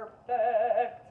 Perfect.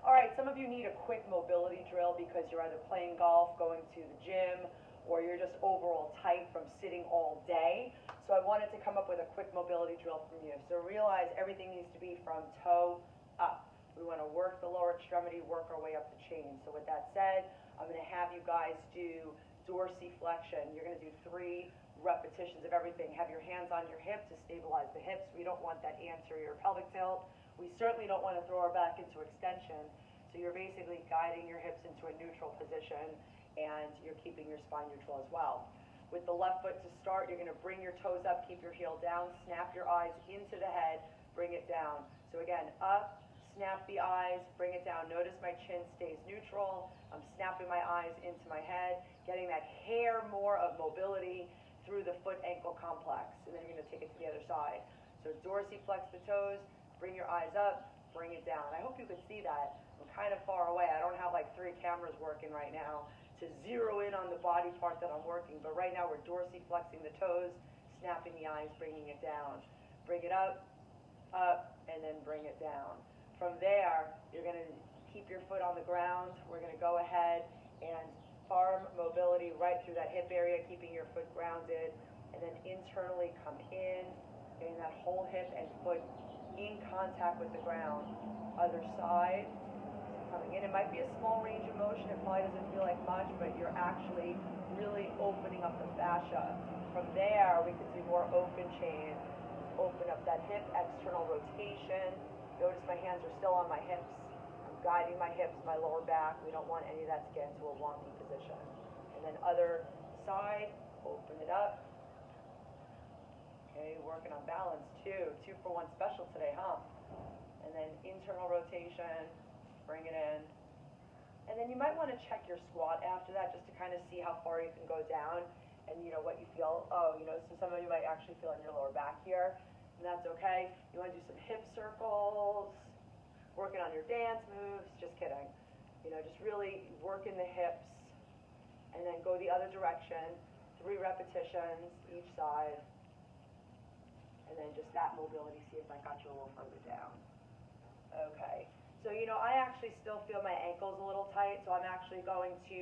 All right, some of you need a quick mobility drill because you're either playing golf, going to the gym, or you're just overall tight from sitting all day. So I wanted to come up with a quick mobility drill from you. So realize everything needs to be from toe up. We want to work the lower extremity, work our way up the chain. So with that said, I'm going to have you guys do dorsiflexion. You're going to do 3 repetitions of everything. Have your hands on your hip to stabilize the hips. We don't want that anterior pelvic tilt. We certainly don't want to throw our back into extension. So you're basically guiding your hips into a neutral position, and you're keeping your spine neutral as well. With the left foot to start, you're going to bring your toes up, keep your heel down, snap your eyes into the head, bring it down. So again, up, snap the eyes, bring it down. Notice my chin stays neutral. I'm snapping my eyes into my head, getting that hair more of mobility through the foot-ankle complex. And then you're going to take it to the other side. So dorsiflex the toes, bring your eyes up, bring it down. I hope you can see that. I'm kind of far away. I don't have like 3 cameras working right now to zero in on the body part that I'm working. But right now we're dorsiflexing the toes, snapping the eyes, bringing it down. Bring it up, and then bring it down. From there, you're going to keep your foot on the ground. We're going to go ahead and arm mobility right through that hip area, keeping your foot grounded, and then internally come in, getting that whole hip and foot in contact with the ground. Other side, coming in. It might be a small range of motion. It probably doesn't feel like much, but you're actually really opening up the fascia. From there, we could do more open chain. Open up that hip, external rotation. Notice my hands are still on my hips. I'm guiding my hips, my lower back. We don't want any of that to get into a wonky position. And then other side, open it up. Okay, working on balance too. 2 for 1 special today, huh? And then internal rotation, bring it in. And then you might want to check your squat after that just to kind of see how far you can go down and what you feel. Oh, so some of you might actually feel in your lower back here, and that's okay. You want to do some hip circles, working on your dance moves. Just kidding. Just really working the hips, and then go the other direction. 3 repetitions each side. And then just that mobility, see if I got you a little further down. Okay. So, I actually still feel my ankles a little tight, so I'm actually going to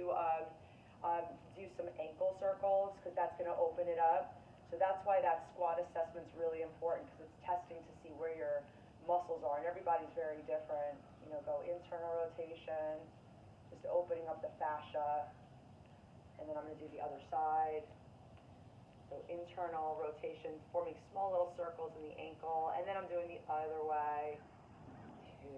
do some ankle circles because that's going to open it up. So that's why that squat assessment is really important, because it's testing to see where your muscles are, and everybody's very different. Go internal rotation, just opening up the fascia, and then I'm going to do the other side. So internal rotation, forming small little circles in the ankle, and then I'm doing the other way. 2,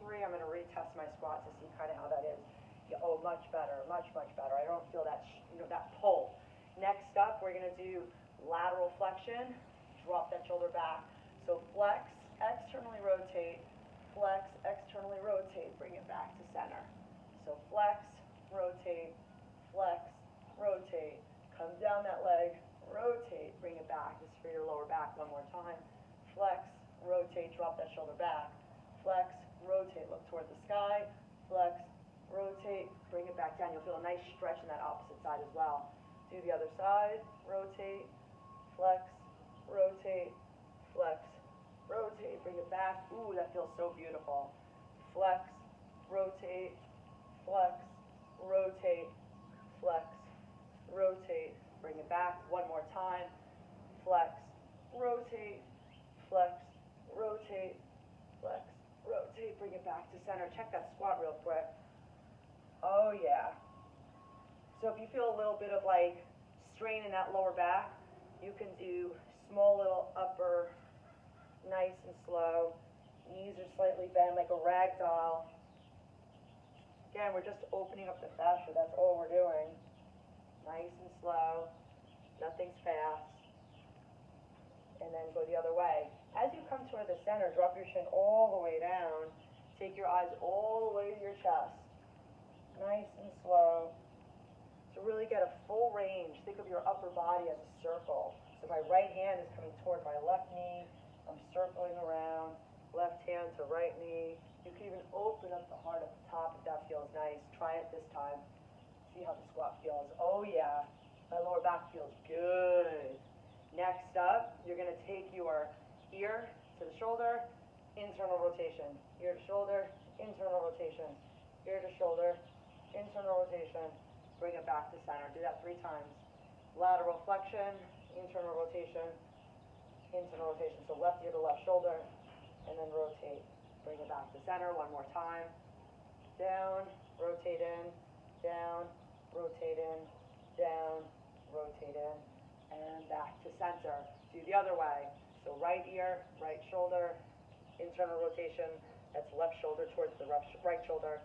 3. I'm going to retest my squat to see kind of how that is. Yeah, oh, much better, much, much better. I don't feel that, that pull. Next up, we're going to do lateral flexion. Drop that shoulder back. So flex, externally rotate, flex, externally rotate. Bring it back to center. So flex, rotate, flex, rotate. Come down that leg. Rotate, bring it back. This is for your lower back one more time. Flex, rotate, drop that shoulder back. Flex, rotate, look toward the sky. Flex, rotate, bring it back down. You'll feel a nice stretch in that opposite side as well. Do the other side. Rotate, flex, rotate, flex, rotate, bring it back. Ooh, that feels so beautiful. Flex, rotate, flex, rotate, flex, rotate. Bring it back one more time. Flex, rotate, flex, rotate, flex, rotate. Bring it back to center. Check that squat real quick. Oh, yeah. So if you feel a little bit of like strain in that lower back, you can do small little upper, nice and slow. Knees are slightly bent like a rag doll. Again, we're just opening up the fascia. That's all we're doing. Nice and slow, nothing's fast, and then go the other way. As you come toward the center, drop your chin all the way down, take your eyes all the way to your chest, nice and slow, to really get a full range. Think of your upper body as a circle. So my right hand is coming toward my left knee, I'm circling around, left hand to right knee. You can even open up the heart at the top if that feels nice. Try it this time. See how the squat feels. Oh yeah, my lower back feels good. Next up, you're going to take your ear to the shoulder, internal rotation, ear to shoulder, internal rotation, ear to shoulder, internal rotation, bring it back to center. Do that 3 times. Lateral flexion, internal rotation, internal rotation. So left ear to left shoulder, and then rotate. Bring it back to center one more time. Down, rotate in, down, rotate in, down, rotate in, and back to center. Do the other way. So right ear, right shoulder, internal rotation. That's left shoulder towards the right shoulder.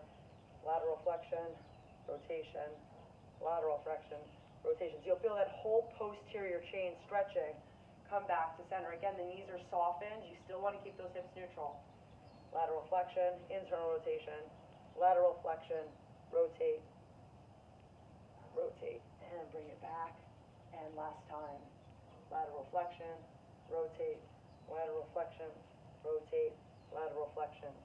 Lateral flexion, rotation, lateral flexion, rotation. So you'll feel that whole posterior chain stretching. Come back to center. Again, the knees are softened. You still want to keep those hips neutral. Lateral flexion, internal rotation, lateral flexion, rotate, rotate, and bring it back. And last time, lateral flexion, rotate, lateral flexion, rotate, lateral flexion,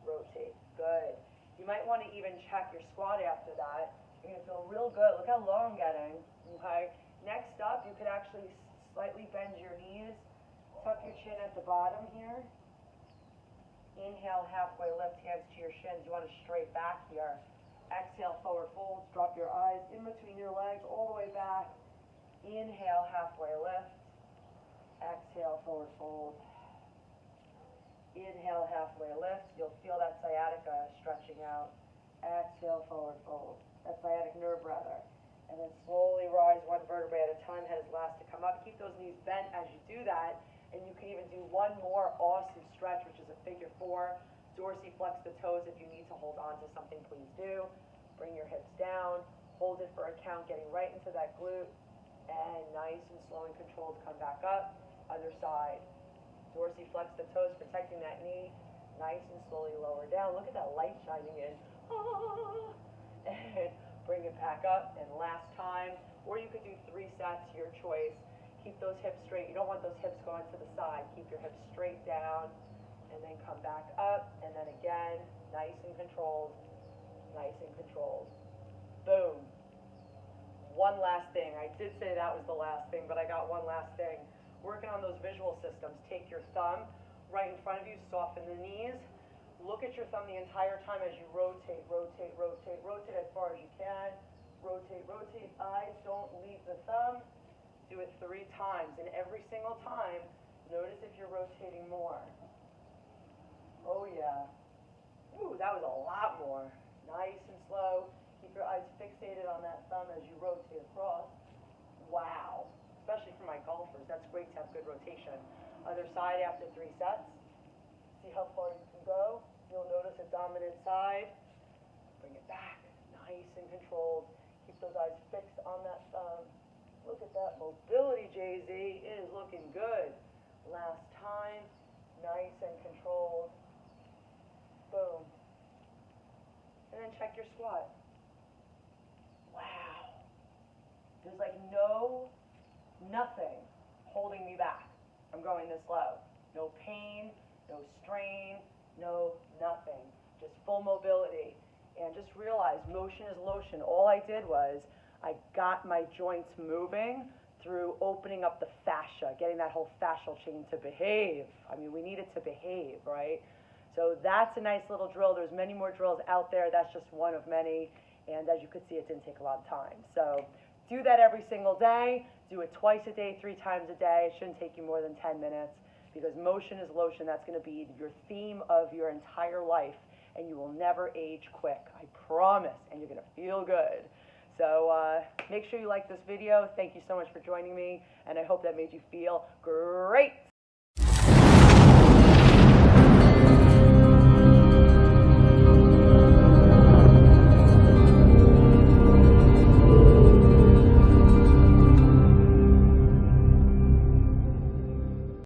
rotate. Good. You might want to even check your squat after that. You're going to feel real good. Look how low I'm getting. Okay. Next up, you could actually slightly bend your knees. Tuck your chin at the bottom here. Inhale, halfway lift, hands to your shins. You want to straight back here. Exhale, forward fold. Drop your eyes in between your legs all the way back. Inhale, halfway lift. Exhale, forward fold. Inhale, halfway lift. You'll feel that sciatica stretching out. Exhale, forward fold. That sciatic nerve rather. And then slowly rise one vertebrae at a time. Head is last to come up. Keep those knees bent as you do that. And you can even do one more awesome stretch, which is a figure 4. Dorsiflex the toes. If you need to hold on to something, please do. Bring your hips down. Hold it for a count, getting right into that glute. And nice and slow and controlled, come back up. Other side. Dorsiflex the toes, protecting that knee. Nice and slowly lower down. Look at that light shining in. And bring it back up. And last time. Or you could do 3 sets, your choice. Keep those hips straight. You don't want those hips going to the side. Keep your hips straight down. And then come back up. And then again, nice and controlled. Nice and controlled. Boom. One last thing. I did say that was the last thing, but I got one last thing. Working on those visual systems. Take your thumb right in front of you. Soften the knees. Look at your thumb the entire time as you rotate, rotate, rotate, rotate as far as you can. Rotate, rotate. Eyes don't leave the thumb. Do it 3 times. And every single time, notice if you're rotating more. Oh, yeah. Ooh, that was a lot more. Nice and slow. Keep your eyes fixated on that thumb as you rotate across. Wow. Especially for my golfers. That's great to have good rotation. Other side after 3 sets. See how far you can go. You'll notice a dominant side. Bring it back. Nice and controlled. Keep those eyes fixed on that thumb. Look at that mobility, JZ. It is looking good. Last time. Nice and controlled. Boom. And then check your squat. Wow. There's like nothing holding me back. I'm going this low. No pain, no strain, no nothing. Just full mobility. And just realize motion is lotion. All I did was I got my joints moving through opening up the fascia, getting that whole fascial chain to behave. I mean, we need it to behave, right? So that's a nice little drill. There's many more drills out there. That's just one of many. And as you could see, it didn't take a lot of time. So do that every single day. Do it twice a day, 3 times a day. It shouldn't take you more than 10 minutes because motion is lotion. That's going to be your theme of your entire life. And you will never age quick. I promise. And you're going to feel good. So make sure you like this video. Thank you so much for joining me. And I hope that made you feel great.